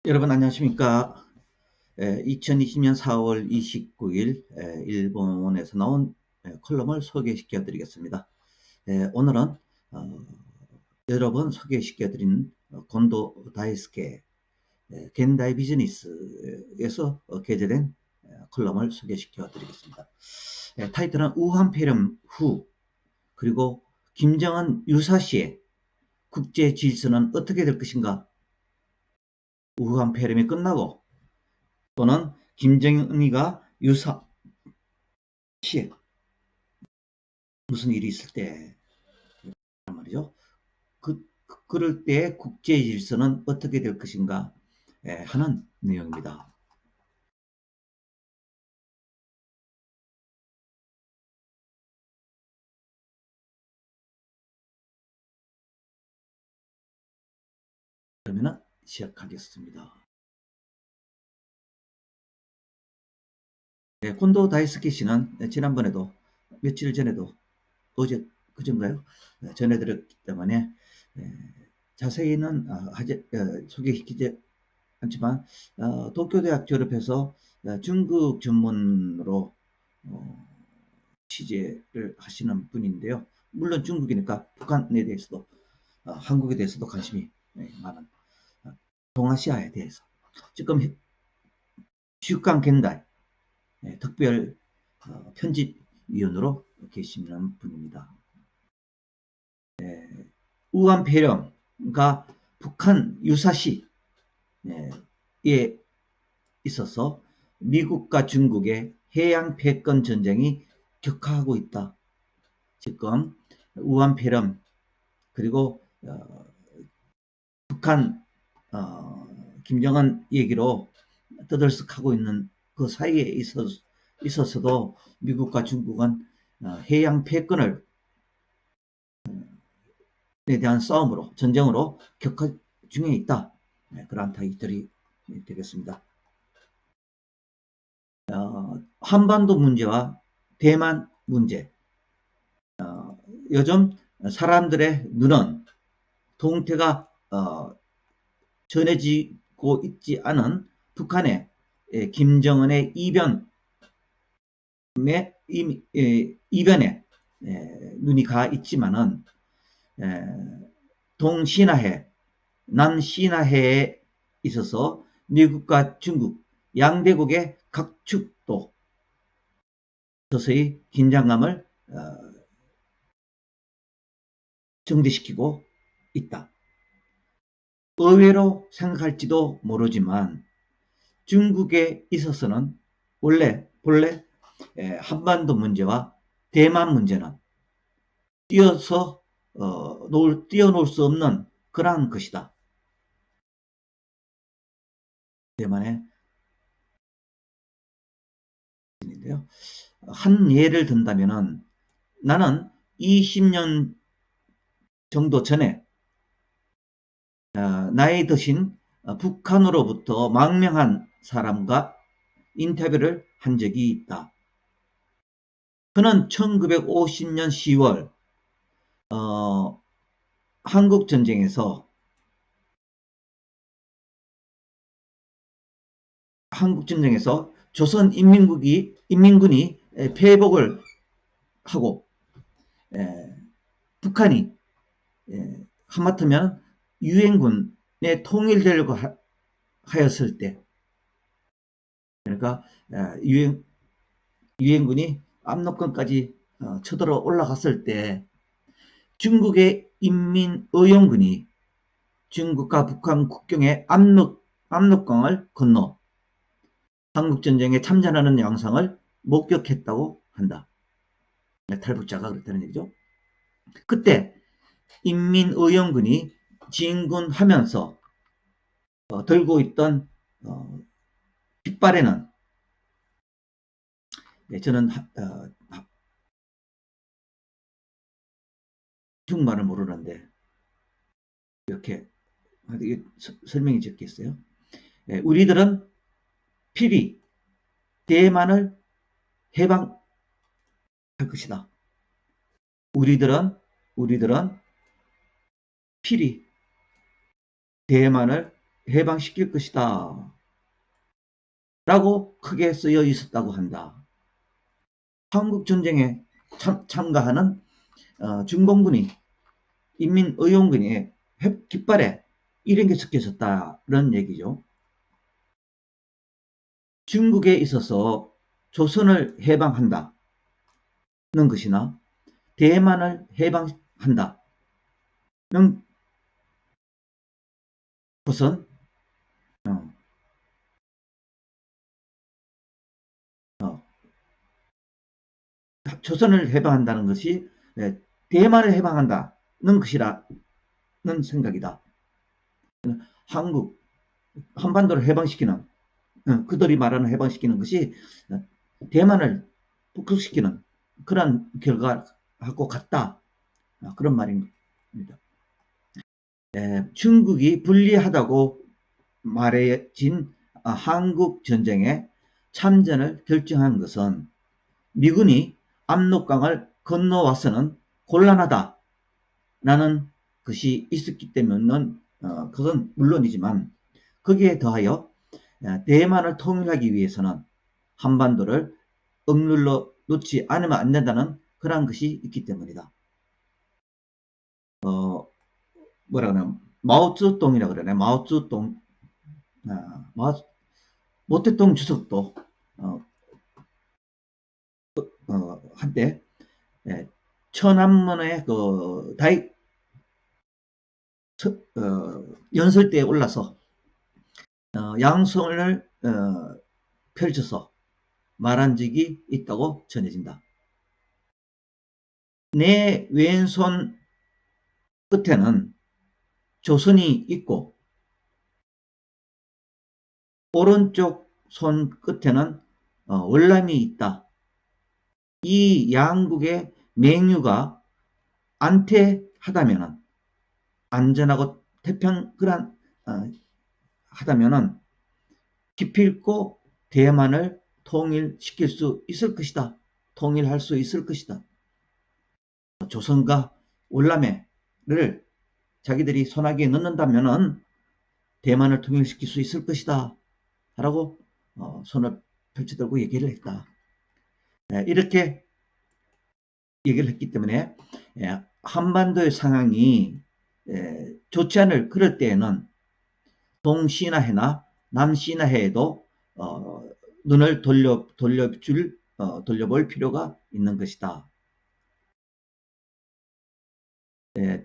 여러분 안녕하십니까. 2020년 4월 29일 일본에서 나온 컬럼을 소개시켜 드리겠습니다. 오늘은 여러 번 소개시켜 드린 곤도 다이스케 겐다이 비즈니스에서 게재된 컬럼을 소개시켜 드리겠습니다. 타이틀은 우한폐렴 후 그리고 김정은 유사시에 국제 질서는 어떻게 될 것인가, 우한폐렴이 끝나고 또는 김정은이가 유사시에 무슨 일이 있을 때 말이죠. 그럴 때 국제 질서는 어떻게 될 것인가 하는 내용입니다. 그러면 시작하겠습니다. 콘도 다이스키 씨는 지난번에도 며칠 전에도 어제 그전가요? 전해드렸기 때문에 자세히는 소개시키지 않지만 도쿄대학 졸업해서 중국 전문으로 취재를 하시는 분인데요. 물론 중국이니까 북한에 대해서도 한국에 대해서도 관심이 많은 동아시아에 대해서 지금 주간 겐다이 특별 편집위원으로 계시는 분입니다. 우한폐렴과 북한 유사시에 있어서 미국과 중국의 해양 패권 전쟁이 격화하고 있다. 지금 우한폐렴 그리고 북한 김정은 얘기로 떠들썩하고 있는 그 사이에 있어서도 미국과 중국은 해양 패권을 에 대한 싸움으로 전쟁으로 격화 중에 있다. 그러한 타이틀이 되겠습니다. 한반도 문제와 대만 문제, 요즘 사람들의 눈은 동태가 전해지고 있지 않은 북한의 김정은의 이변에 눈이 가 있지만은 동시나해, 남시나해에 있어서 미국과 중국 양대국의 각 축도 서서히 긴장감을 정지시키고 있다. 의외로 생각할지도 모르지만 중국에 있어서는 본래 한반도 문제와 대만 문제는 뛰어놀 수 없는 그러한 것이다. 대만의 인데요. 한 예를 든다면은 나는 20년 정도 전에 나이 드신 북한으로부터 망명한 사람과 인터뷰를 한 적이 있다. 그는 1950년 10월 한국전쟁에서 조선인민군이 패복을 하고 북한이 하마터면 유엔군에 통일되려고 하였을 때, 그러니까 유엔군이 압록강까지 쳐들어 올라갔을 때 중국의 인민의용군이 중국과 북한 국경의 압록강을 건너 한국전쟁에 참전하는 영상을 목격했다고 한다. 탈북자가 그랬다는 얘기죠. 그때 인민의용군이 진군하면서 들고 있던 깃발에는 저는 중국말을 모르는데 이렇게 설명이 적혀 있어요. 우리들은 필히 대만을 해방할 것이다. 우리들은 필히 대만을 해방시킬 것이다 라고 크게 쓰여 있었다고 한다. 한국전쟁에 참가하는 중공군이 인민의용군의 깃발에 이런 게 적혀 있었다는 얘기죠. 중국에 있어서 조선을 해방한다는 것이나 대만을 해방한다는 것은 조선을 해방한다는 것이 대만을 해방한다는 것이라는 생각이다. 한국, 한반도를 해방시키는, 그들이 말하는 해방시키는 것이 대만을 복속시키는 그런 결과하고 같다. 그런 말입니다. 중국이 불리하다고 말해진 한국전쟁에 참전을 결정한 것은 미군이 압록강을 건너와서는 곤란하다 라는 것이 있었기 때문은 그건 물론이지만 거기에 더하여 대만을 통일하기 위해서는 한반도를 억눌러 놓지 않으면 안 된다는 그런 것이 있기 때문이다. 뭐라 그러나 마오쩌둥이라 그러네. 마오쩌둥, 모택동 주석도 한때 천안문의 그 연설대에 올라서 양손을 펼쳐서 말한 적이 있다고 전해진다. 내 왼손 끝에는 조선이 있고 오른쪽 손 끝에는 월남이 있다. 이 양국의 맹유가 안태하다면은 안전하고 태평그란 하다면은 기필코 대만을 통일시킬 수 있을 것이다. 통일할 수 있을 것이다. 조선과 월남회를 자기들이 손아귀에 넣는다면은 대만을 통일시킬 수 있을 것이다. 라고 손을 펼쳐들고 얘기를 했다. 이렇게 얘기를 했기 때문에 한반도의 상황이 좋지 않을 그럴 때에는 동시나해나 남시나해에도 눈을 돌려볼 필요가 있는 것이다.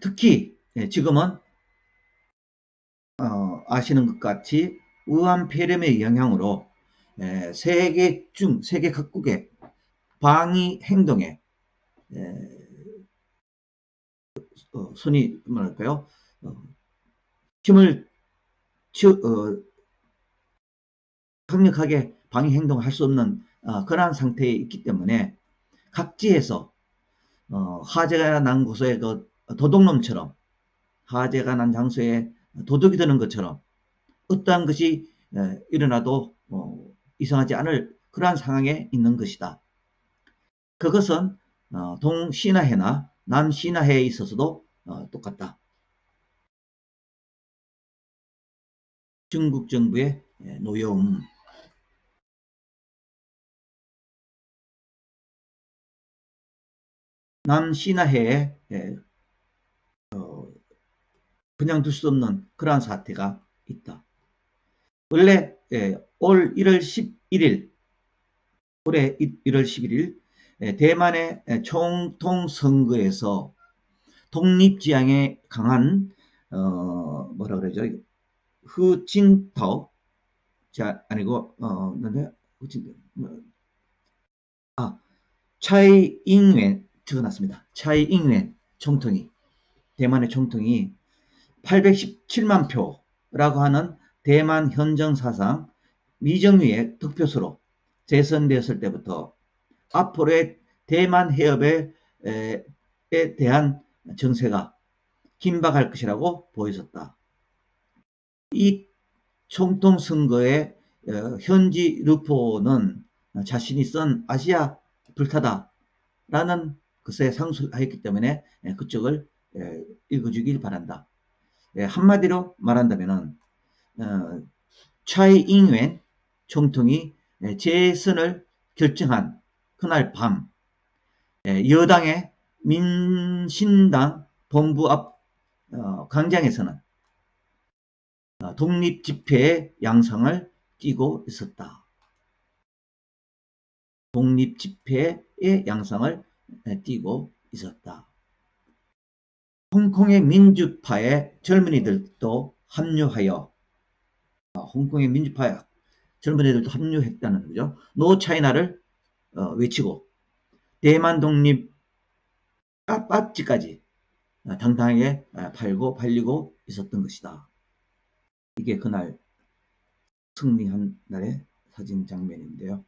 특히 지금은 아시는 것 같이 우한폐렴의 영향으로 세계 각국의 방위 행동에 손이 뭐랄까요? 힘을 강력하게 방위 행동을 할 수 없는 그러한 상태에 있기 때문에 각지에서 화재가 난 곳에 그 도둑놈처럼 화재가 난 장소에 도둑이 드는 것처럼 어떠한 것이 일어나도 이상하지 않을 그러한 상황에 있는 것이다. 그것은 동시나해나 남시나해에 있어서도 똑같다. 중국 정부의 노여움. 남시나해에 그냥 둘 수 없는 그러한 사태가 있다. 원래 올 1월 11일 올해 1월 11일 대만의 총통선거에서 독립지향에 강한 뭐라 그러죠? 후진타오 아니고 차이잉웬 적어놨습니다. 차이잉웬 총통이 대만의 총통이 817만 표라고 하는 대만 현정 사상 미정위의 득표수로 재선되었을 때부터 앞으로의 대만 해협에 대한 정세가 긴박할 것이라고 보여졌다. 이 총통 선거의 현지 르포는 자신이 쓴 아시아 불타다라는 것에 상술하였기 때문에 그쪽을 읽어주길 바란다. 한마디로 말한다면 차이잉웬 총통이 재선을 결정한 그날 밤 여당의 민신당 본부 앞 광장에서는 독립집회의 양상을 띠고 있었다. 독립집회의 양상을 띠고 있었다. 홍콩의 민주파의 젊은이들도 합류하여 홍콩의 민주파의 젊은이들도 합류했다는 거죠. 노 차이나를 외치고 대만 독립 빠찌까지 당당하게 팔고 팔리고 있었던 것이다. 이게 그날 승리한 날의 사진 장면인데요.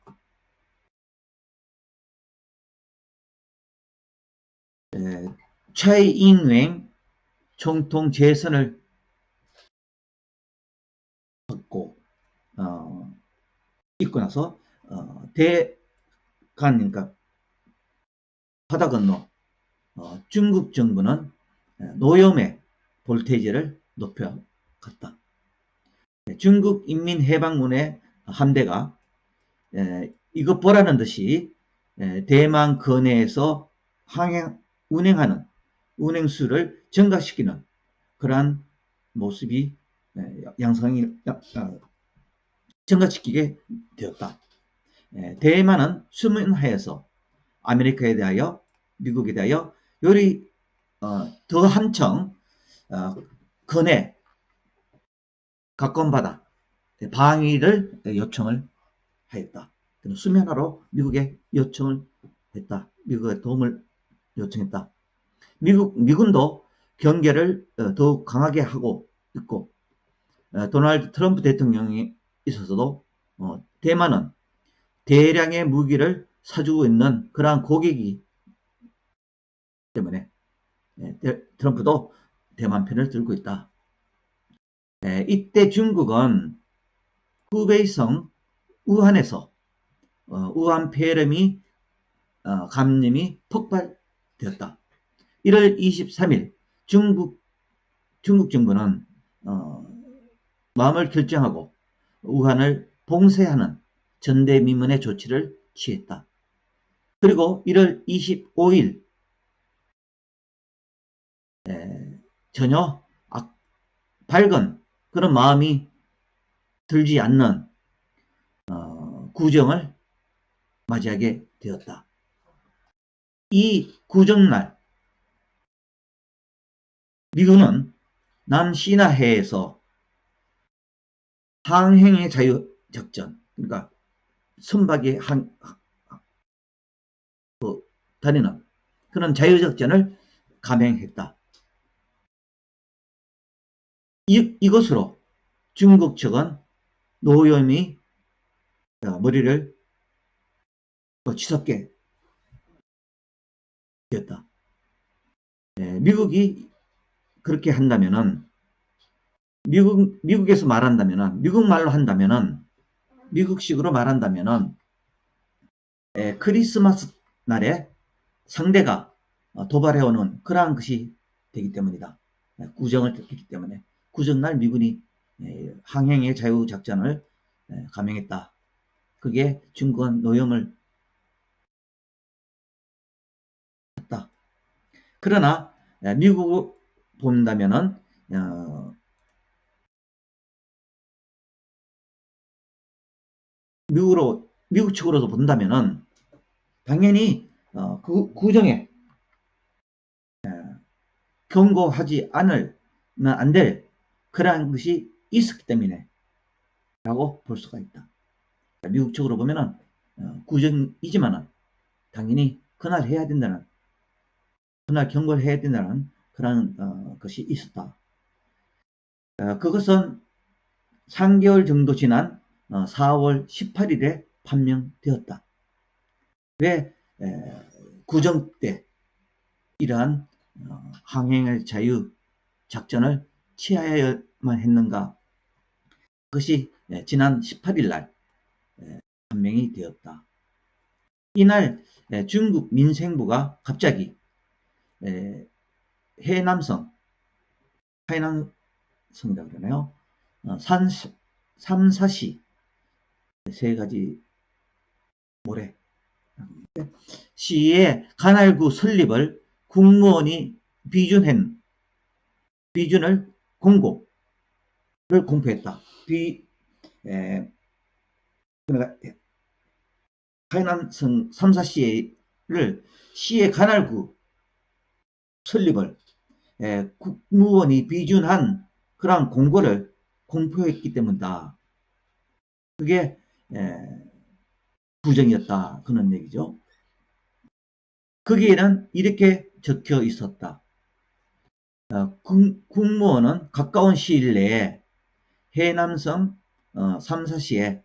차이잉웬 총통 재선을 받고 있고 나서 그러니까 바다 건너 중국 정부는 노염의 볼테이지를 높여갔다. 중국 인민해방군의 함대가 이것 보라는 듯이 대만 건해에서 운행하는 운행수를 증가시키는 그러한 모습이 양상이 증가시키게 되었다. 대만은 수문하에서 아메리카에 대하여 미국에 대하여 요리 더 한층 건해 가까운 바다 방위를 요청을 하였다. 수면하러 미국에 요청을 했다. 미국의 도움을 요청했다. 미군도 경계를 더욱 강하게 하고 있고 도널드 트럼프 대통령이 있어서도 대만은 대량의 무기를 사주고 있는 그러한 고객이기 때문에 트럼프도 대만 편을 들고 있다. 이때 중국은 후베이성 우한에서 우한 폐렴이 감염이 폭발되었다. 1월 23일 중국 정부는 마음을 결정하고 우한을 봉쇄하는 전대미문의 조치를 취했다. 그리고 1월 25일 전혀 밝은 그런 마음이 들지 않는 구정을 맞이하게 되었다. 이 구정날 미군은 남시나해에서 항행의 자유작전, 그러니까 선박이 다니는 그런 자유작전을 감행했다. 이것으로 중국 측은 노염이 머리를 치솟게 되었다. 미국이 그렇게 한다면은 미국에서 말한다면은 미국말로 한다면은 미국식으로 말한다면은 크리스마스 날에 상대가 도발해오는 그러한 것이 되기 때문이다. 구정을 했기 때문에 구정날 미군이 항행의 자유작전을 감행했다. 그게 중국은 노염을 했다. 그러나 미국 본다면은 미국 측으로도 본다면은 당연히 구정에 경고하지 않으면 안 될 그러한 것이 있었기 때문에 라고 볼 수가 있다. 미국 측으로 보면은 구정이지만은 당연히 그날 해야 된다는 그날 경고를 해야 된다는 그런 것이 있었다. 그것은 3개월 정도 지난 4월 18일에 판명되었다. 왜 구정 때 이러한 항행의 자유 작전을 취하여야만 했는가? 그것이 지난 18일 날 판명이 되었다. 이날 중국 민생부가 갑자기 해남성이라고 그러나요? 삼사시 세 가지 모래 시의 관할구 설립을 국무원이 비준을 공고를 공표했다. 그러니까 하남성 3사시를 시의 관할구 설립을 국무원이 비준한 그러한 공고를 공표했기 때문이다. 그게 부정이었다. 그런 얘기죠. 거기에는 이렇게 적혀 있었다. 국무원은 가까운 시일 내에 해남성 3사시에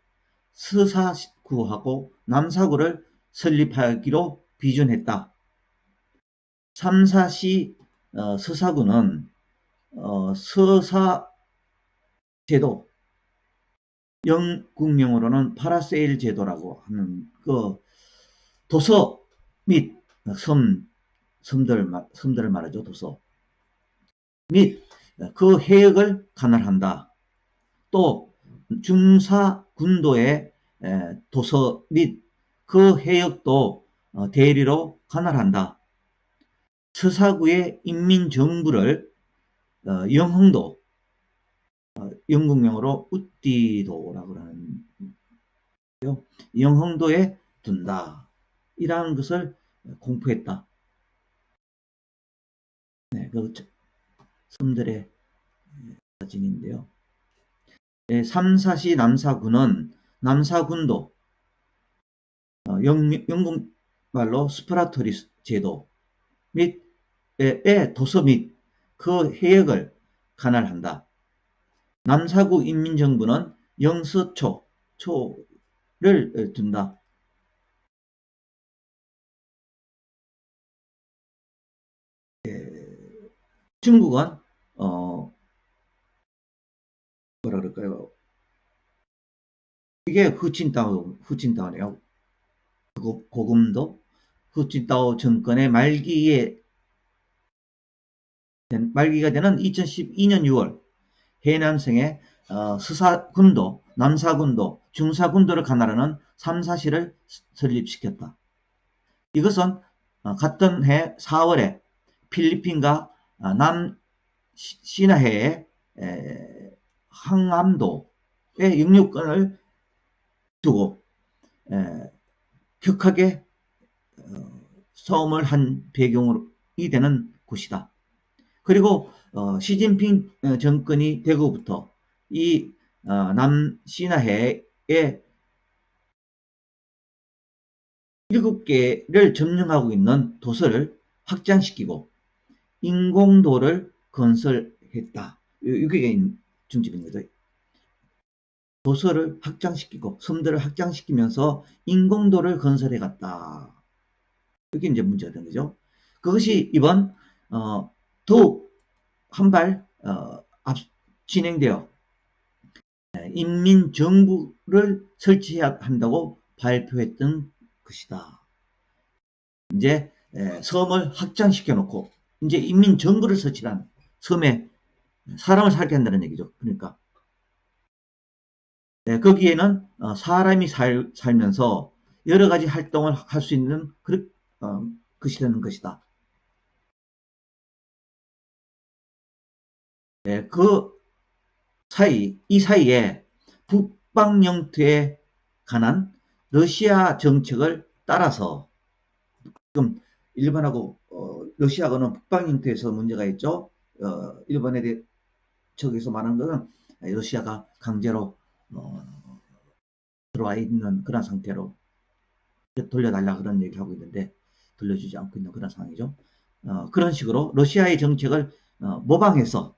서사구하고 남사구를 설립하기로 비준했다. 3사시 서사구는 서사제도, 영국명으로는 파라세일 제도라고 하는 그 도서 및 섬들을 말하죠. 도서 및 그 해역을 관할한다. 또 중사군도의 도서 및 그 해역도 대리로 관할한다. 서사구의 인민정부를 영흥도, 영국명으로 우띠도라고 하는 영흥도에 둔다. 이러한 것을 공표했다. 네, 그 섬들의 사진인데요. 삼사시 남사군은 남사군도, 영국말로 스프라토리스 제도 및 도서 및 그 해역을 관할한다. 남사구 인민정부는 영서초를 둔다. 중국은 뭐라 그럴까요? 이게 후칭타오네요. 고금도 후칭타오 정권의 말기가 되는 2012년 6월 해남성의 서사군도, 남사군도, 중사군도를 관할하는 3사시를 설립시켰다. 이것은 같은 해 4월에 필리핀과 남시나해의 항암도의 영유권을 두고 격하게 싸움을 한 배경으로 되는 곳이다. 그리고 시진핑 정권이 되고부터 이 남시나해의 7개를 점령하고 있는 도서를 확장시키고 인공도를 건설했다. 이게 중점인 거죠. 도서를 확장시키고 섬들을 확장시키면서 인공도를 건설해 갔다. 그게 이제 문제가 된 거죠. 그것이 이번 더욱 한 발 진행되어 인민정부를 설치해야 한다고 발표했던 것이다. 이제 섬을 확장시켜 놓고 이제 인민정부를 설치한 섬에 사람을 살게 한다는 얘기죠. 그러니까 거기에는 사람이 살면서 여러 가지 활동을 할 수 있는 것이 되는 것이다. 이 사이에 북방 영토에 관한 러시아 정책을 따라서 지금 일본하고 러시아하고는 북방 영토에서 문제가 있죠. 일본에 대해 저기서 말하는 것은 러시아가 강제로 들어와 있는 그런 상태로 돌려달라 그런 얘기를 하고 있는데 돌려주지 않고 있는 그런 상황이죠. 그런 식으로 러시아의 정책을 모방해서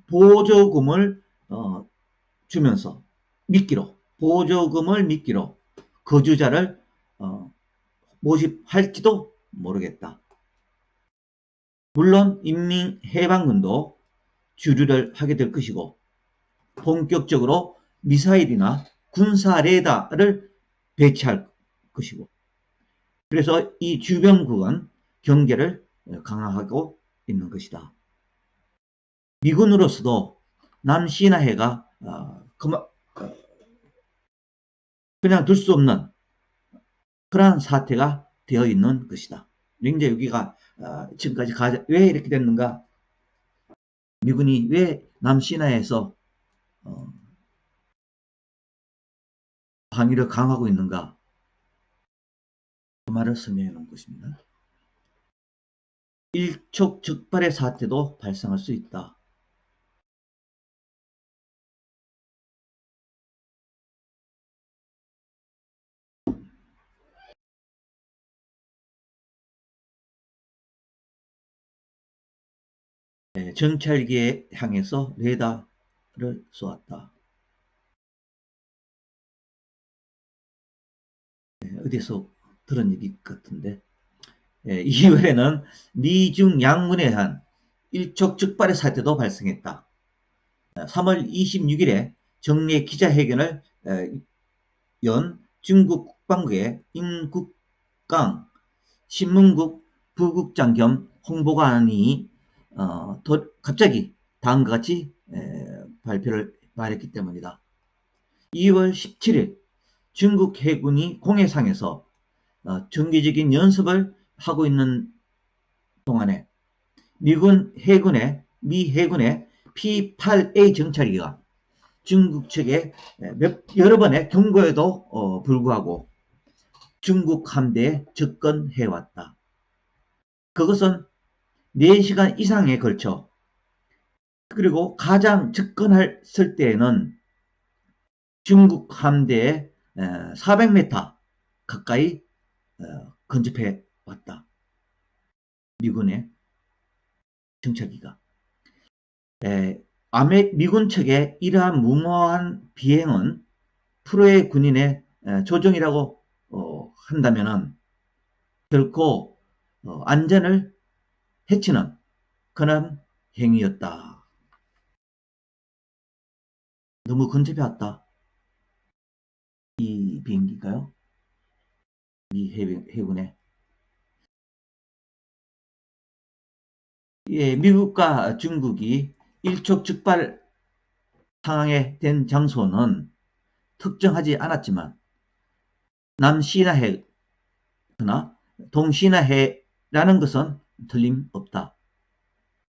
보조금을 주면서 보조금을 미끼로 거주자를 모집할지도 모르겠다. 물론 인민해방군도 주류를 하게 될 것이고 본격적으로 미사일이나 군사 레이더를 배치할 것이고 그래서 이 주변국은 경계를 강화하고 있는 것이다. 미군으로서도 남시나해가 그냥 둘 수 없는 그러한 사태가 되어 있는 것이다. 이제 여기가 지금까지 왜 이렇게 됐는가? 미군이 왜 남시나해에서 방위를 강화하고 있는가? 그 말을 설명해 놓은 것입니다. 일촉즉발의 사태도 발생할 수 있다. 정찰기에 향해서 레이더를 쏘았다. 어디서 들은 얘기 같은데, 이후에는 미중 양군에 의한 일촉즉발의 사태도 발생했다. 3월 26일에 정례 기자회견을 연 중국 국방부의 임국강 신문국 부국장 겸 홍보관이 갑자기 다음과 같이 발표를 말했기 때문이다. 2월 17일 중국 해군이 공해상에서 정기적인 연습을 하고 있는 동안에 미 해군의 P-8A 정찰기가 중국 측에 여러 번의 경고에도 불구하고 중국 함대에 접근해왔다. 그것은 4시간 이상에 걸쳐, 그리고 가장 접근했을 때에는 중국 함대에 400m 가까이 근접해 왔다. 미군의 정찰기가. 미군 측의 이러한 무모한 비행은 프로의 군인의 조종이라고 한다면 결코 안전을 해치는 그런 행위였다. 너무 근접해 왔다. 이 비행기가요. 이 해군에. 미국과 중국이 일촉즉발 상황에 된 장소는 특정하지 않았지만 남시나해나 동시나해라는 것은 틀림없다.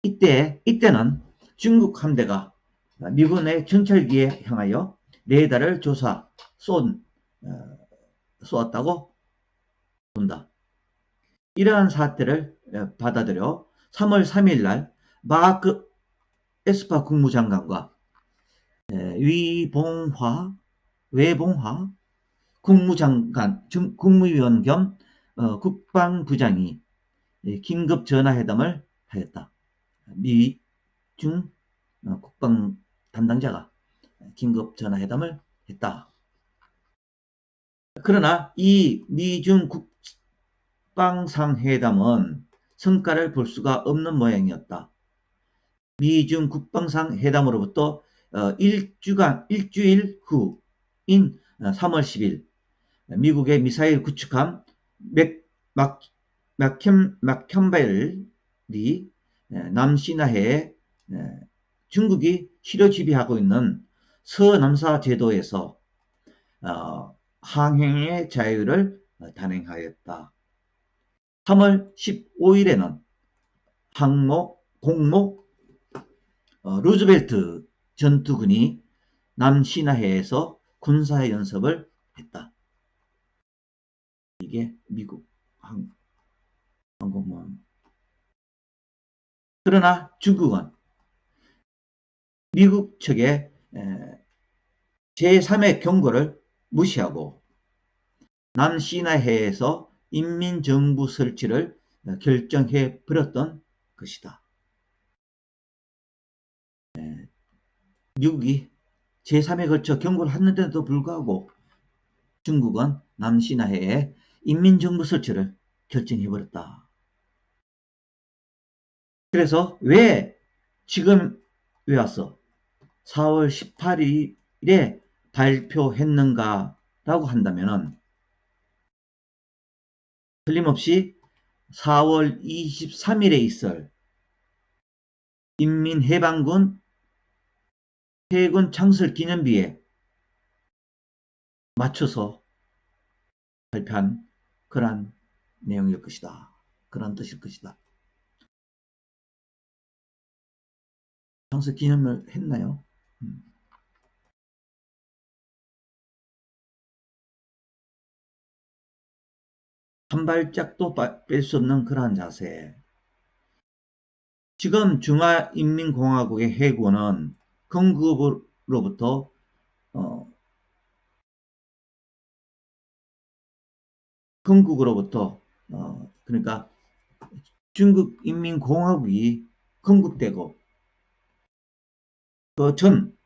이때는 중국 함대가 미군의 정찰기에 향하여 레이더를 쏘았다고 본다. 이러한 사태를 받아들여 3월 3일 날 마크 에스파 국무장관과 외봉화 국무위원 겸 국방부장이 긴급 전화회담을 하였다. 미중 국방 담당자가 긴급 전화회담을 했다. 그러나 이 미중 국방상회담은 성과를 볼 수가 없는 모양이었다. 미중 국방상회담으로부터 일주일 후인 3월 10일 미국의 미사일 구축함 맥켄벨이 남시나해에 중국이 치료 지휘하고 있는 서남사 제도에서 항행의 자유를 단행하였다. 3월 15일에는 공모 루즈벨트 전투군이 남시나해에서 군사연습을 했다. 이게 미국 항공모함. 그러나 중국은 미국 측의 제3의 경고를 무시하고 남시나해에서 인민정부 설치를 결정해 버렸던 것이다. 미국이 제3에 걸쳐 경고를 했는데도 불구하고 중국은 남시나해에 인민정부 설치를 결정해 버렸다. 그래서 왜 왔어? 4월 18일에 발표했는가라고 한다면 틀림없이 4월 23일에 있을 인민해방군 해군 창설 기념비에 맞춰서 발표한 그러한 내용일 것이다. 그런 뜻일 것이다. 창설 기념을 했나요? 한 발짝도 뺄 수 없는 그러한 자세. 지금 중화인민공화국의 해군은 건국으로부터 그러니까 중국인민공화국이 건국되고 그 전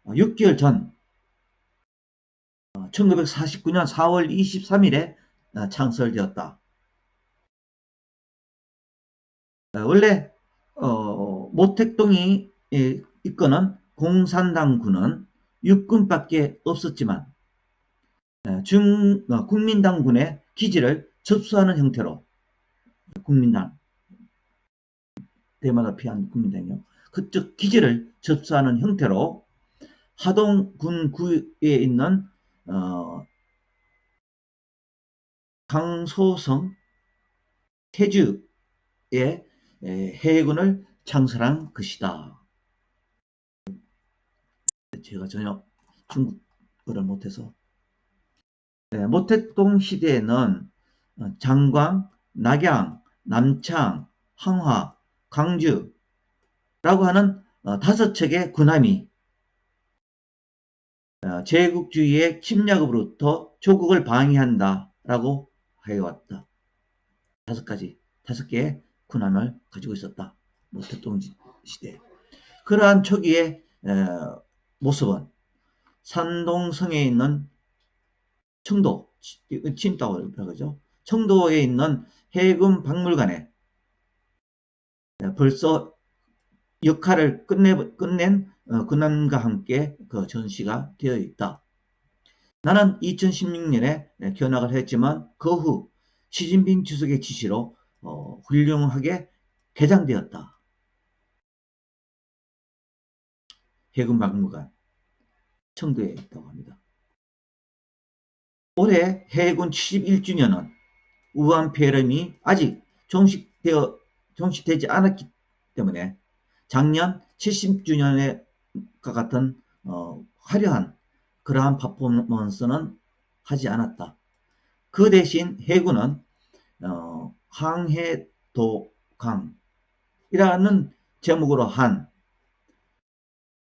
6개월 전 1949년 4월 23일에 창설되었다. 원래 모택동이 이끄는 공산당군은 육군밖에 없었지만 국민당군의 기지를 접수하는 형태로 국민당 대마다 피한 국민당이요. 그쪽 기지를 접수하는 형태로 하동군구에 있는 강소성 태주의 해군을 창설한 것이다. 제가 전혀 중국어를 못해서 모택동 시대에는 장광, 낙양, 남창, 항화, 광주라고 하는 5척의 군함이 제국주의의 침략으로부터 조국을 방위한다 라고 해왔다. 5개의 군함을 가지고 있었다. 모택동 시대. 그러한 초기의 모습은 산동성에 있는 청도, 칭다고 그러죠. 청도에 있는 해군 박물관에 벌써 역할을 끝낸 군함과 함께 그 전시가 되어 있다. 나는 2016년에 견학을 했지만 그 후 시진핑 주석의 지시로 훌륭하게 개장되었다. 해군 박물관 청도에 있다고 합니다. 올해 해군 71주년은 우한폐렴이 아직 종식되지 않았기 때문에 작년 70주년과 같은 화려한 그러한 퍼포먼스는 하지 않았다. 그 대신 해군은 항해도강이라는 제목으로 한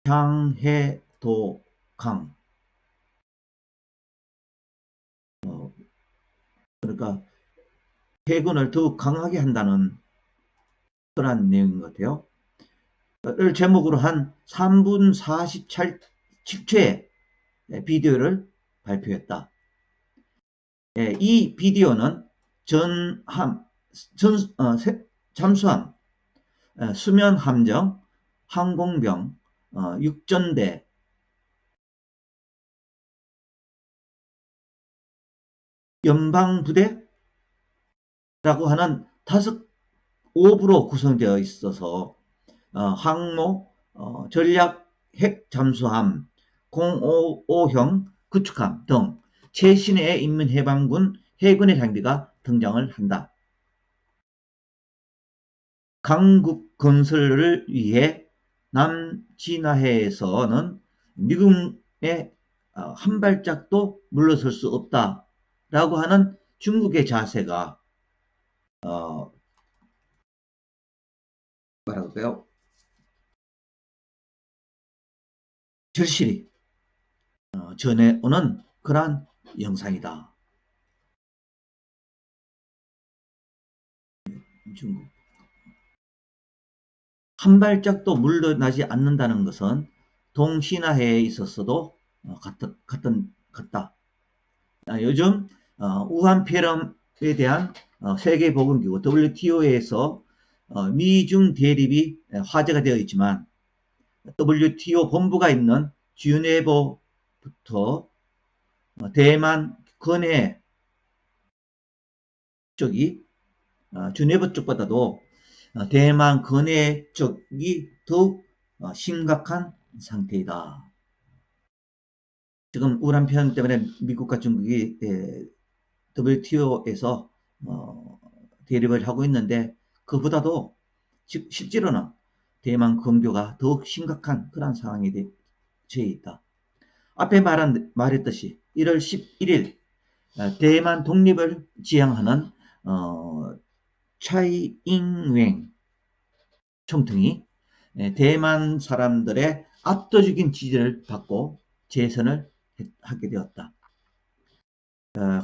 항해도강 그러니까 해군을 더욱 강하게 한다는 그런 내용인 것 같아요. 를 제목으로 한 3분 47초의 비디오를 발표했다. 이 비디오는 잠수함, 수면함정, 항공병, 육전대, 연방부대라고 하는 5부로 구성되어 있어서 항모, 전략 핵 잠수함, 055형 구축함 등 최신의 인민해방군 해군의 장비가 등장을 한다. 강국 건설을 위해 남진해에서는 미국의 한 발짝도 물러설 수 없다라고 하는 중국의 자세가 뭐랄까요? 절실히 전해오는 그러한 영상이다. 중국. 한 발짝도 물러나지 않는다는 것은 동시나해에 있었어도 같다. 요즘 우한폐렴에 대한 세계보건기구 WTO에서 미중 대립이 화제가 되어 있지만 WTO 본부가 있는 주네버부터 대만, 건해 쪽이 주네버 쪽보다도 대만 근해 쪽이 더욱 심각한 상태이다. 지금 우란 폐렴 때문에 미국과 중국이 WTO에서 대립을 하고 있는데, 그보다도 실제로는 대만 근교가 더욱 심각한 그런 상황에 처해 있다. 앞에 말했듯이 1월 11일 대만 독립을 지향하는 차이잉웽 총통이 대만 사람들의 압도적인 지지를 받고 재선을 하게 되었다.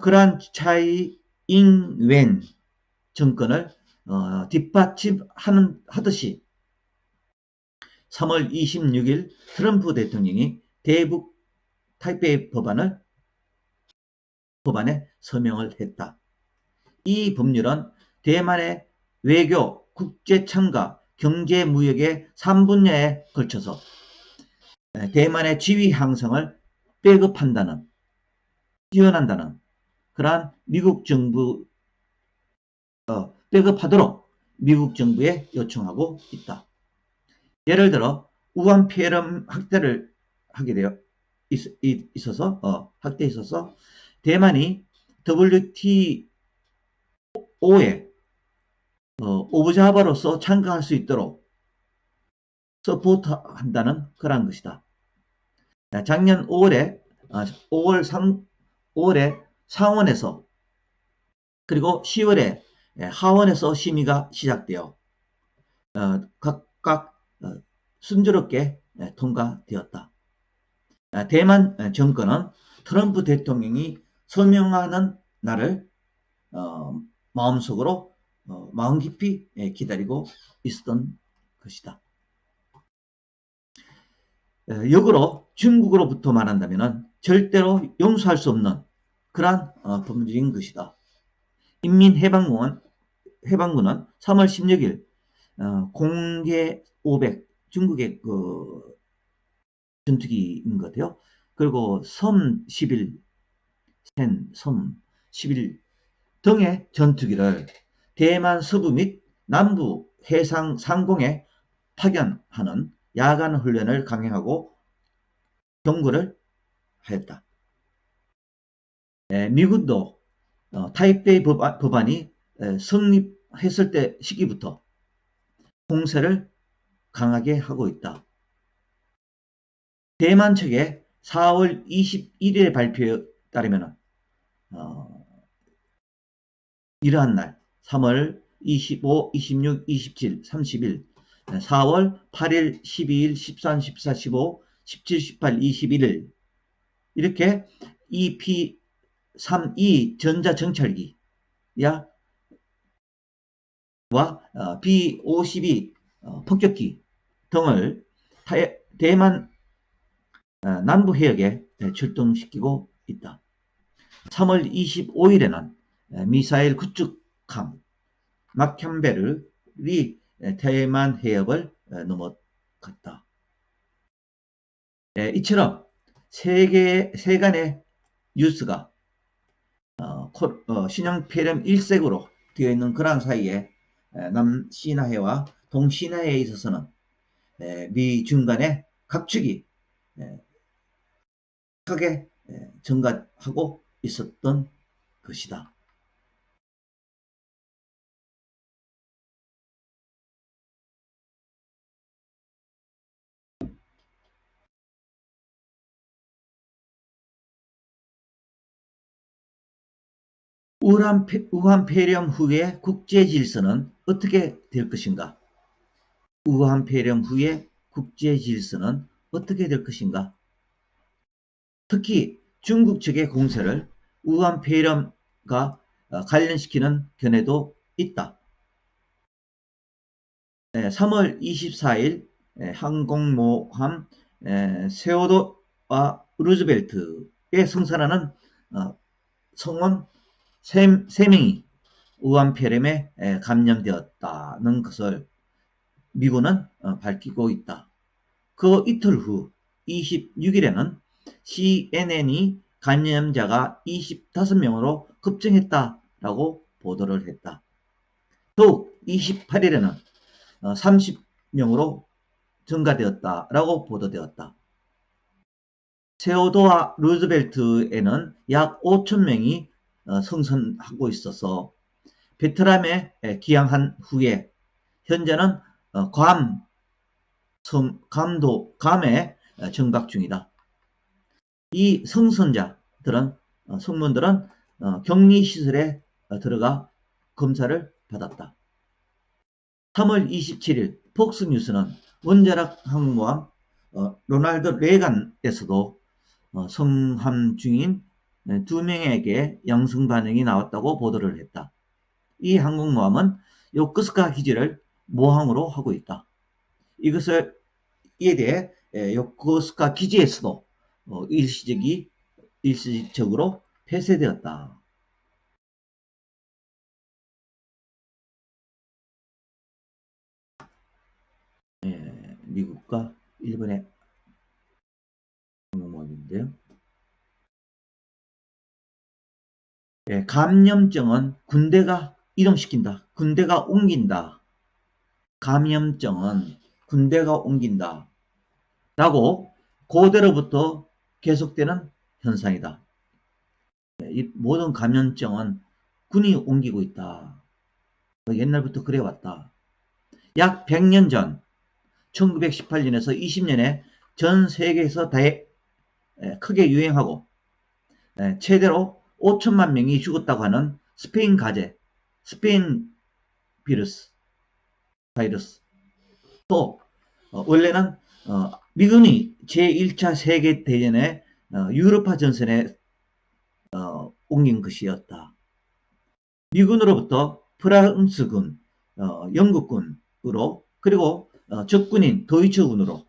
그러한 차이잉웽 정권을 뒷받침하듯이 3월 26일 트럼프 대통령이 대북 타이페이 법안에 서명을 했다. 이 법률은 대만의 외교, 국제 참가, 경제 무역의 3분야에 걸쳐서 대만의 지위 향상을 지원한다는 그러한 미국 정부 백업하도록 미국 정부에 요청하고 있다. 예를 들어 우한 폐렴 확대를 하게 되어 있어서 대만이 WTO에 오브자버로서 참가할 수 있도록 서포트한다는 그런 것이다. 작년 5월에 상원에서 그리고 10월에 하원에서 심의가 시작되어 각각 순조롭게 통과되었다. 대만 정권은 트럼프 대통령이 서명하는 날을 마음속으로 마음 깊이 기다리고 있었던 것이다. 역으로 중국으로부터 말한다면 절대로 용서할 수 없는 그러한 범죄인 것이다. 인민해방군은 3월 16일 공개 500 중국의 그 전투기인 것 같아요. 그리고 섬 11, 섬 11 등의 전투기를 대만 서부 및 남부 해상 상공에 파견하는 야간 훈련을 강행하고 경고를 하였다. 미군도 타이페이 법안이 성립했을 때 시기부터 공세를 강하게 하고 있다. 대만 측의 4월 21일의 발표에 따르면 이러한 날 3월 25, 26, 27, 30일 4월 8일, 12일, 13, 14, 15, 17, 18, 21일 이렇게 EP-32 전자정찰기와 B-52 폭격기 등을 대만 남부 해역에 출동시키고 있다. 3월 25일에는 미사일 구축함 마켄베르이 대만 해역을 넘어갔다. 이처럼 세간의 뉴스가 신형 폐렴 1색으로 되어 있는 그런 사이에 남시나해와 동시나해에 있어서는 미중 간의 각축이 크게 증가하고 있었던 것이다. 우한 폐렴 후에 국제 질서는 어떻게 될 것인가? 우한 폐렴 후에 국제 질서는 어떻게 될 것인가? 특히 중국 측의 공세를 우한 폐렴과 관련시키는 견해도 있다. 3월 24일 항공모함 세오도아 루즈벨트에 승선하는 성원 3명이 우한 폐렴에 감염되었다는 것을 미군은 밝히고 있다. 그 이틀 후 26일에는 CNN이 감염자가 25명으로 급증했다라고 보도를 했다. 더욱 28일에는 30명으로 증가되었다라고 보도되었다. 세오도어 루즈벨트에는 약 5,000명이 성선하고 있어서 베트남에 귀향한 후에 현재는 괌에 정박 중이다. 이 성선자들은 성문들은 격리시설에 들어가 검사를 받았다. 3월 27일 폭스뉴스는 원자력 항공모함 로널드 레이건에서도 성함 중인 2명에게 양성 반응이 나왔다고 보도를 했다. 이 항공모함은 요코스카 기지를 모항으로 하고 있다. 이에 대해 요코스카 기지에서도 일시적으로 폐쇄되었다. 미국과 일본의 항공모함인데요. 감염증은 군대가 이동시킨다. 군대가 옮긴다. 감염증은 군대가 옮긴다. 라고 고대로부터 계속되는 현상이다. 이 모든 감염증은 군이 옮기고 있다. 옛날부터 그래왔다. 약 100년 전 1918년에서 20년에 전 세계에서 크게 유행하고 최대로 5천만 명이 죽었다고 하는 스페인 가재, 스페인 바이러스. 또 원래는 미군이 제1차 세계대전에 유럽파 전선에 옮긴 것이었다. 미군으로부터 프랑스군, 영국군으로 그리고 적군인 도이처군으로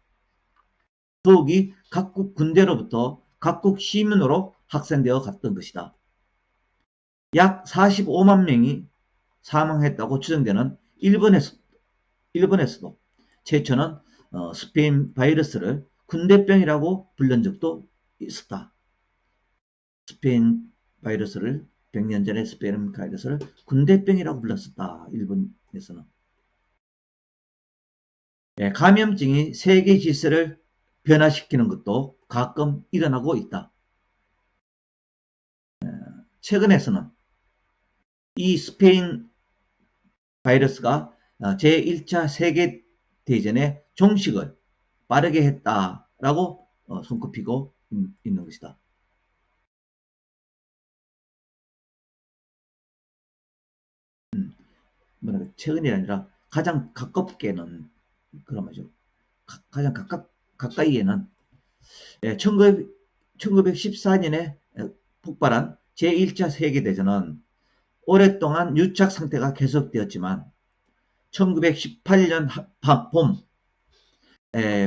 더욱이 각국 군대로부터 각국 시민으로 확산되어 갔던 것이다. 약 45만 명이 사망했다고 추정되는 일본에서도 최초는 스페인 바이러스를 군대병이라고 불른 적도 있었다. 스페인 바이러스를 100년 전에 스페인 바이러스를 군대병이라고 불렀었다. 일본에서는. 감염증이 세계 질서를 변화시키는 것도 가끔 일어나고 있다. 최근에서는 이 스페인 바이러스가 제1차 세계대전의 종식을 빠르게 했다라고 손꼽히고 있는 것이다. 최근이 아니라 가장 가깝게는 그런 말이죠. 가장 가까이에는 1914년에 폭발한 제1차 세계대전은 오랫동안 유착 상태가 계속되었지만 1918년 봄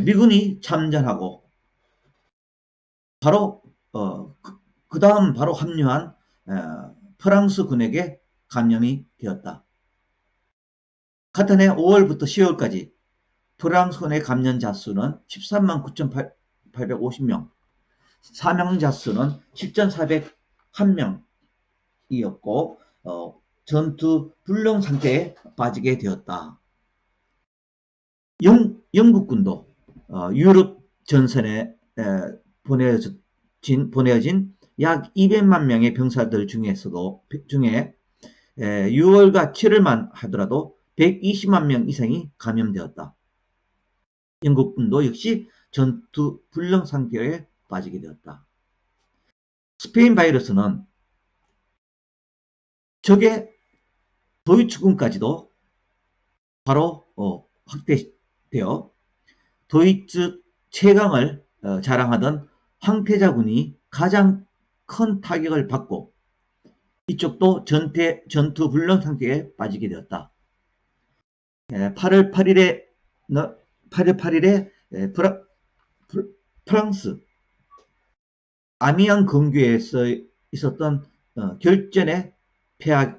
미군이 참전하고 바로 그 다음 바로 합류한 프랑스 군에게 감염이 되었다. 같은 해 5월부터 10월까지 프랑스 군의 감염자 수는 13만 9,850명, 사망자 수는 7,401명이었고 전투 불능 상태에 빠지게 되었다. 영국군도 유럽 전선에 보내어진 약 200만 명의 병사들 중에 6월과 7월만 하더라도 120만 명 이상이 감염되었다. 영국군도 역시 전투 불능 상태에 빠지게 되었다. 스페인 바이러스는 적의 도이츠군까지도 바로 확대되어 도이츠 최강을 자랑하던 황태자군이 가장 큰 타격을 받고 이쪽도 전투 불능 상태에 빠지게 되었다. 8월 8일에 프랑스 아미앙 근교에서 있었던 결전에 패하게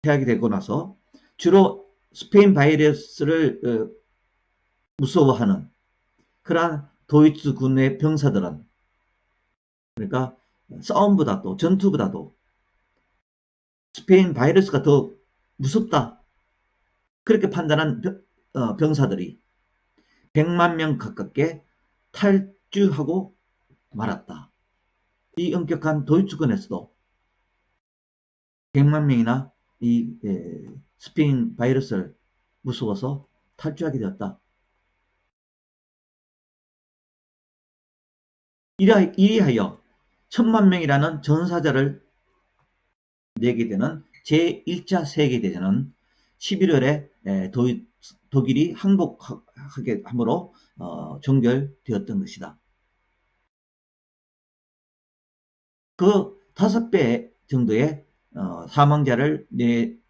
되고 나서 주로 스페인 바이러스를 무서워하는 그러한 도이츠 군의 병사들은 그러니까 싸움보다도 전투보다도 스페인 바이러스가 더 무섭다. 그렇게 판단한 병사들이 100만 명 가깝게 탈주하고 말았다. 이 엄격한 도이츠군에서도 100만 명이나 이 스페인 바이러스를 무서워서 탈주하게 되었다. 이리하여 1000만 명이라는 전사자를 내게 되는 제1차 세계대전은 11월에 독일이 항복하게 함으로 종결되었던 것이다. 그 5배 정도의 사망자를 낸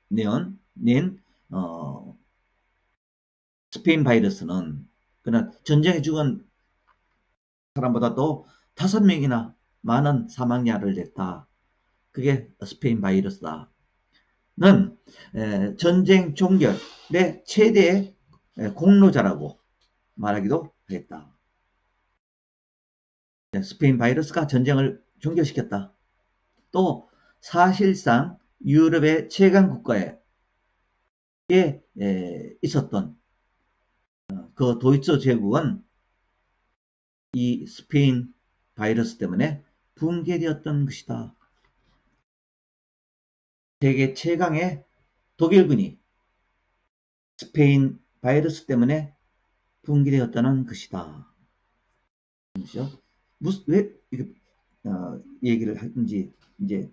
스페인 바이러스는 그러나 전쟁에 죽은 사람보다도 5명이나 많은 사망자를 냈다. 그게 스페인 바이러스다. 는 전쟁 종결의 최대의 공로자라고 말하기도 했다. 스페인 바이러스가 전쟁을 종결시켰다. 또 사실상 유럽의 최강 국가에 있었던 그 도이츠 제국은 이 스페인 바이러스 때문에 붕괴되었던 것이다. 세계 최강의 독일군이 스페인 바이러스 때문에 붕괴되었다는 것이다. 왜 이렇게 얘기를 하는지 이제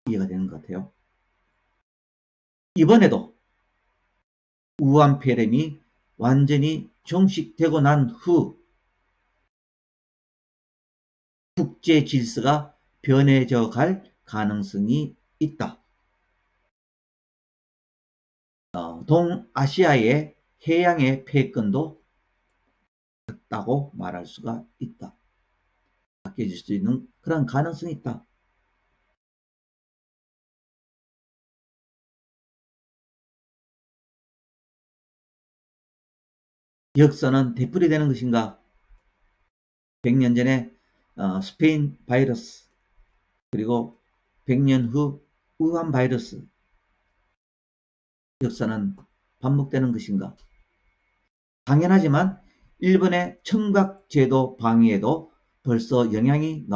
이해가 되는 것 같아요. 이번에도 우한폐렴이 완전히 종식되고 난 후 국제 질서가 변해져 갈 가능성이 있다. 동아시아의 해양의 패권도 같다고 말할 수가 있다. 바뀌어질 수 있는 그런 가능성이 있다. 역사는 되풀이되는 것인가? 100년 전에 스페인 바이러스 그리고 100년 후 우한 바이러스 역사는 반복되는 것인가? 당연하지만 일본의 청각제도 방위에도 벌써 영향이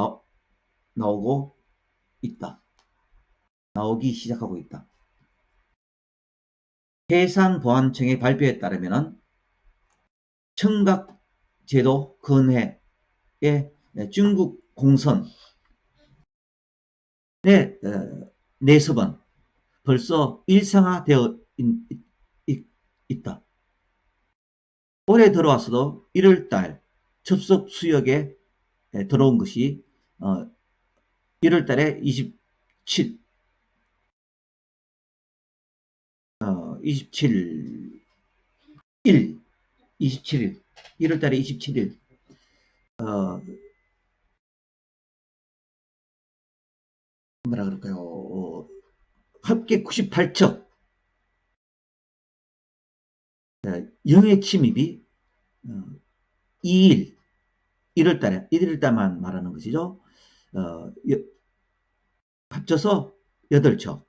나오기 시작하고 있다. 해상보안청의 발표에 따르면 청각제도 근해의 중국 공선의 내섭은 벌써 일상화되어 있다. 올해 들어와서도 1월달 접속 수역에 들어온 것이 1월달에 27일 1월달에 27일 뭐라 그럴까요? 합계 98척 영해 침입이 2일 1월달만 말하는 것이죠. 합쳐서 8척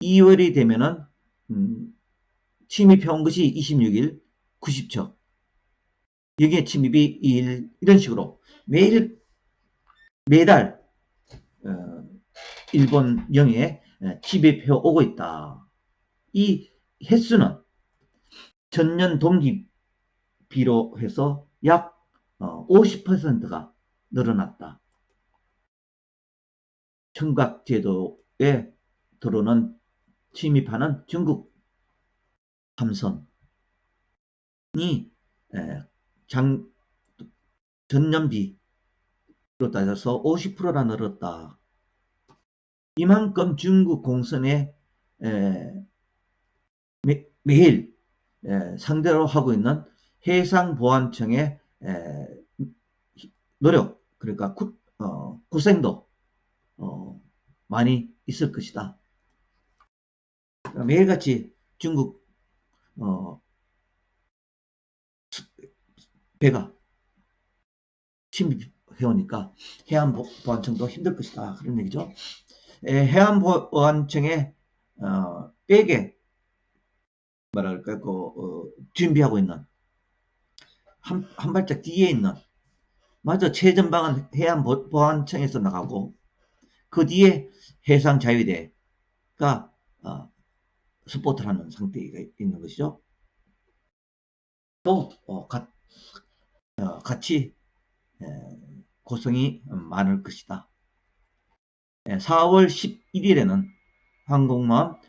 2월이 되면은 침입해온 것이 26일 90척 영해 침입이 2일 이런 식으로 매달 일본 영해에 침입해 오고 있다. 이 횟수는 전년 동기비로 해서 약 50%가 늘어났다. 청각제도에 들어오는 침입하는 중국 함선이 전년비로 따져서 50%나 늘었다. 이만큼 중국 공선에 매일 상대로 하고 있는 해상보안청의 노력, 그러니까 고생도 많이 있을 것이다. 매일같이 중국 배가 침입해오니까 해안보안청도 힘들 것이다. 그런 얘기죠. 해안보안청의 백에 뭐랄까 준비하고 있는 한 발짝 뒤에 있는, 맞아, 최전방은 해안보안청에서 나가고 그 뒤에 해상자위대가 스포트를 하는 상태가 있는 것이죠. 또 같이 고성이 많을 것이다. 4월 11일에는 항공모함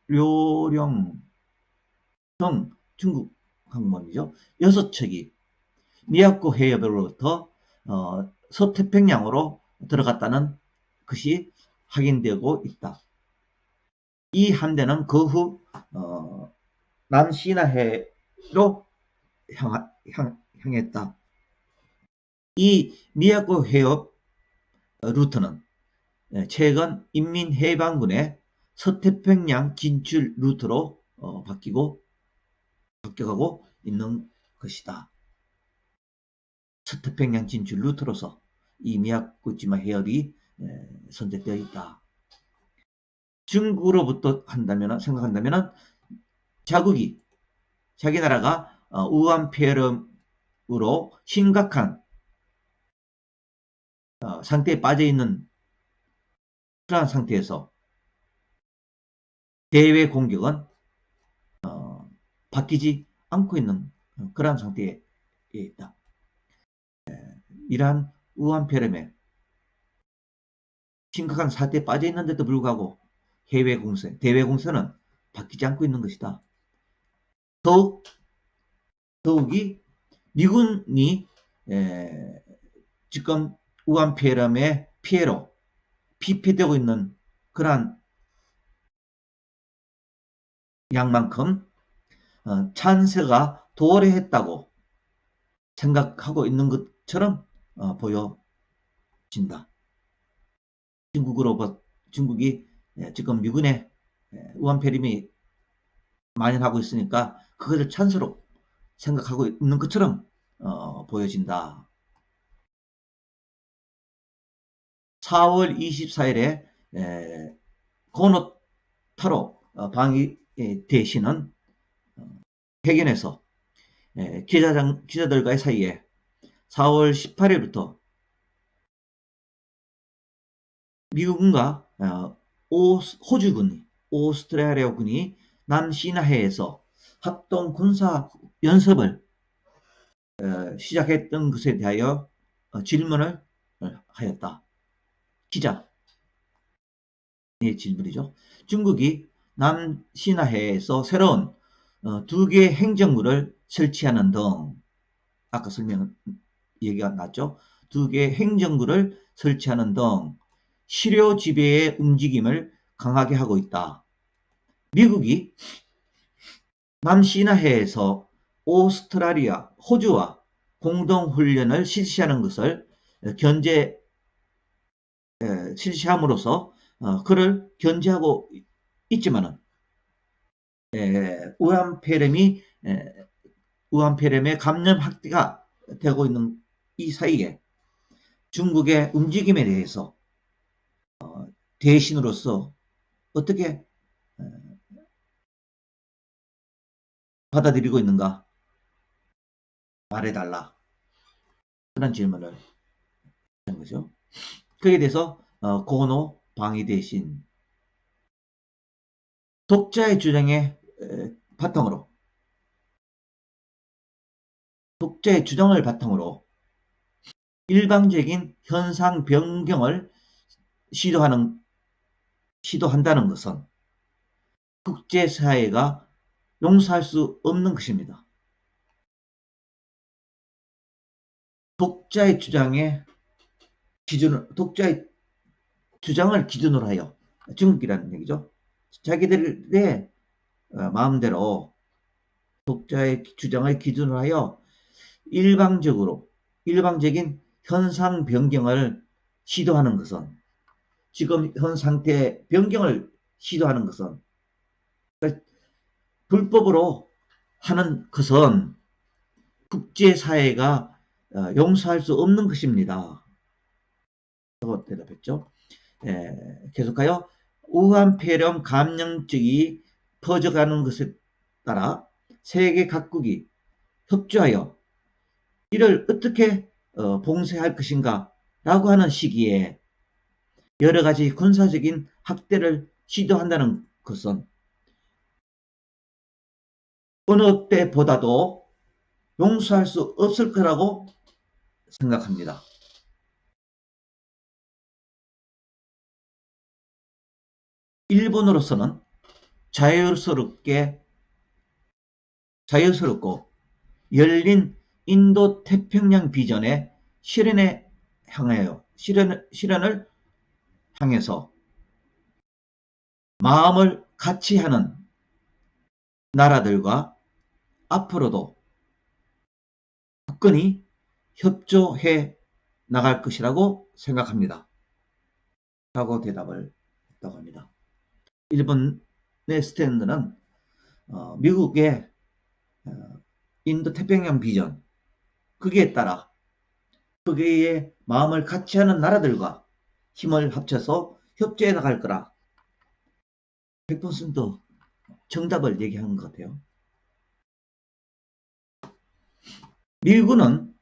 료령 등 중국 항공모함이죠. 6척이 미야코 해협으로부터 서태평양으로 들어갔다는 것이 확인되고 있다. 이 함대는 그 후 남시나해로 향했다. 이 미야코 해협 루트는 최근 인민해방군의 서태평양 진출 루트로 바뀌어가고 있는 것이다. 서태평양 진출 루트로서 이 미야코지마 해협이 선택되어 있다. 중국으로부터 생각한다면 자기 나라가 우한폐렴으로 심각한 상태에 빠져 있는 그러한 상태에서 대외 공격은 바뀌지 않고 있는 그러한 상태에 있다. 이러한 우한폐렴에 심각한 사태에 빠져 있는데도 불구하고 대외 공세는 바뀌지 않고 있는 것이다. 더욱이 미군이 지금 우한폐렴의 피해로 피폐되고 있는 그러한 양만큼 찬세가 도래했다고 생각하고 있는 것처럼 보여진다. 중국이 지금 미군의 우한폐렴이 만연하고 있으니까 그것을 찬스로 생각하고 있는 것처럼 보여진다. 4월 24일에 고노타로 방위 대신은 회견에서 기자들과의 사이에 4월 18일부터 미국과 호주군이, 오스트레일리아군이 남시나해에서 합동 군사 연습을 시작했던 것에 대하여 질문을 하였다. 기자의 질문이죠. 중국이 남시나해에서 새로운 2개의 행정구를 설치하는 등, 아까 얘기가 났죠. 2개의 행정구를 설치하는 등 시료 지배의 움직임을 강하게 하고 있다. 미국이 남시나해에서 오스트라리아, 호주와 공동훈련을 실시하는 것을 실시함으로써 그를 견제하고 있지만은 우한폐렴의 감염 확대가 되고 있는 이 사이에 중국의 움직임에 대해서 대신으로서 어떻게 받아들이고 있는가 말해달라, 그런 질문을 한 거죠. 그에 대해서 고노 방위 대신 독자의 주장을 바탕으로 일방적인 현상 변경을 시도한다는 것은 국제사회가 용서할 수 없는 것입니다. 독자의 주장을 기준으로 하여, 중국이라는 얘기죠. 자기들의 마음대로 독자의 주장을 기준으로 하여 일방적인 현상 변경을 시도하는 것은, 지금 현 상태 변경을 시도하는 것은, 불법으로 하는 것은 국제사회가 용서할 수 없는 것입니다. 하고 대답했죠. 계속하여 우한폐렴 감염증이 퍼져가는 것에 따라 세계 각국이 협조하여 이를 어떻게 봉쇄할 것인가 라고 하는 시기에 여러 가지 군사적인 학대를 시도한다는 것은 어느 때보다도 용서할 수 없을 거라고 생각합니다. 일본으로서는 자유스럽고 열린 인도 태평양 비전의 실현을 향해서 마음을 같이 하는 나라들과 앞으로도 굳건히 협조해 나갈 것이라고 생각합니다. 라고 대답을 했다고 합니다. 일본의 스탠드는 미국의 인도 태평양 비전 거기에 따라 거기에 마음을 같이 하는 나라들과 힘을 합쳐서 협조해 나갈 거라 100% 정답을 얘기한 것 같아요. 미국은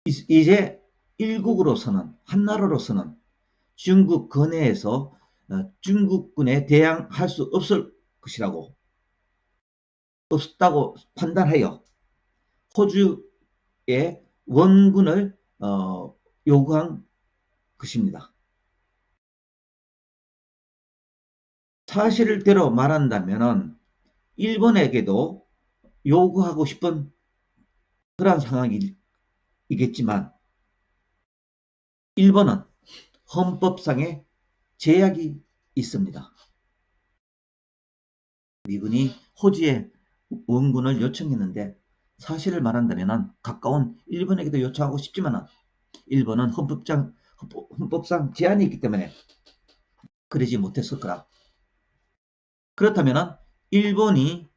이제 일국으로서는 한나라로서는 중국 근해에서 중국군에 대항할 수 없다고 판단하여 호주의 원군을 요구한 것입니다. 사실대로 말한다면 일본에게도 요구하고 싶은 그런 상황이겠지만 일본은 헌법상의 제약이 있습니다. 미군이 호주에 원군을 요청했는데 사실을 말한다면 가까운 일본에게도 요청하고 싶지만 일본은 헌법상 제한이 있기 때문에 그러지 못했을 거라. 그렇다면 일본의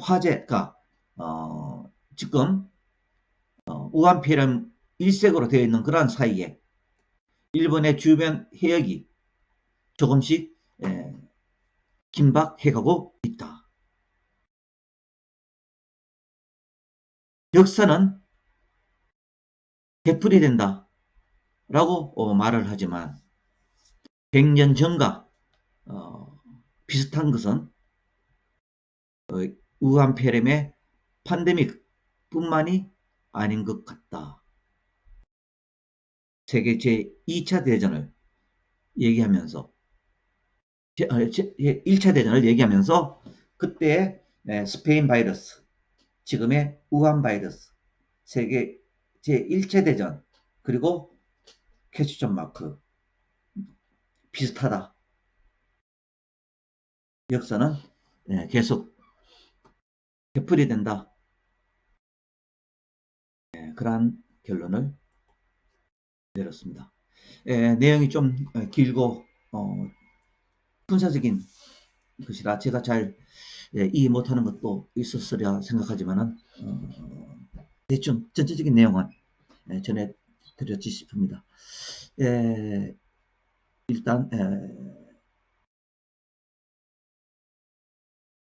화제가 지금 우한폐렴 일색으로 되어 있는 그러한 사이에 일본의 주변 해역이 조금씩 긴박해가고 있다. 역사는 되풀이 된다 라고 말을 하지만 100년 전과 비슷한 것은 우한폐렴의 팬데믹 뿐만이 아닌 것 같다. 세계 제2차 대전을 얘기하면서 1차 대전을 얘기하면서 그때 스페인 바이러스, 지금의 우한 바이러스, 세계 제1차 대전, 그리고 퀘스천 마크 비슷하다. 역사는 계속 되풀이 된다. 그러한 결론을 내렸습니다. 내용이 좀 길고 군사적인 것이라 제가 잘 이해 못하는 것도 있었으리라 생각하지만은 대충 전체적인 내용은 전해드렸지 싶습니다. 일단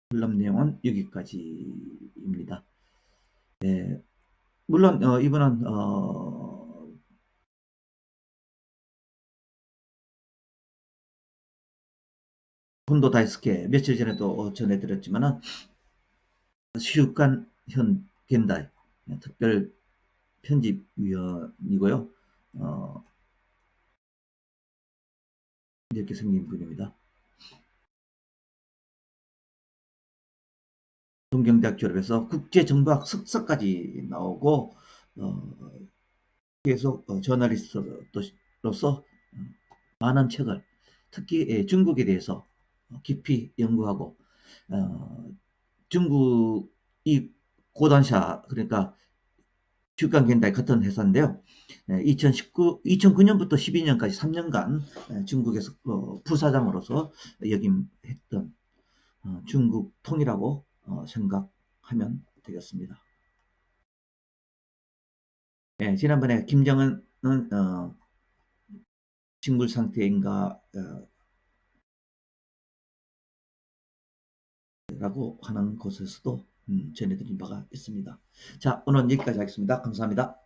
결론 내용은 여기까지입니다. 물론 이분은 혼도 다이스케 며칠 전에도 전해드렸지만은 슈칸 겐다이 특별 편집위원이고요. 이렇게 생긴 분입니다. 동경대학 졸업해서 국제정보학 석사까지 나오고 계속 저널리스트로서 많은 책을 특히 중국에 대해서 깊이 연구하고 중국이 고단샤 그러니까 슈칸겐다이 같은 회사인데요. 2009년부터 12년까지 3년간 중국에서 부사장으로서 역임했던 중국 통이라고 생각하면 되겠습니다. 예, 지난번에 김정은은 식물 상태인가 라고 하는 곳에서도 전해드린 바가 있습니다. 자, 오늘 여기까지 하겠습니다. 감사합니다.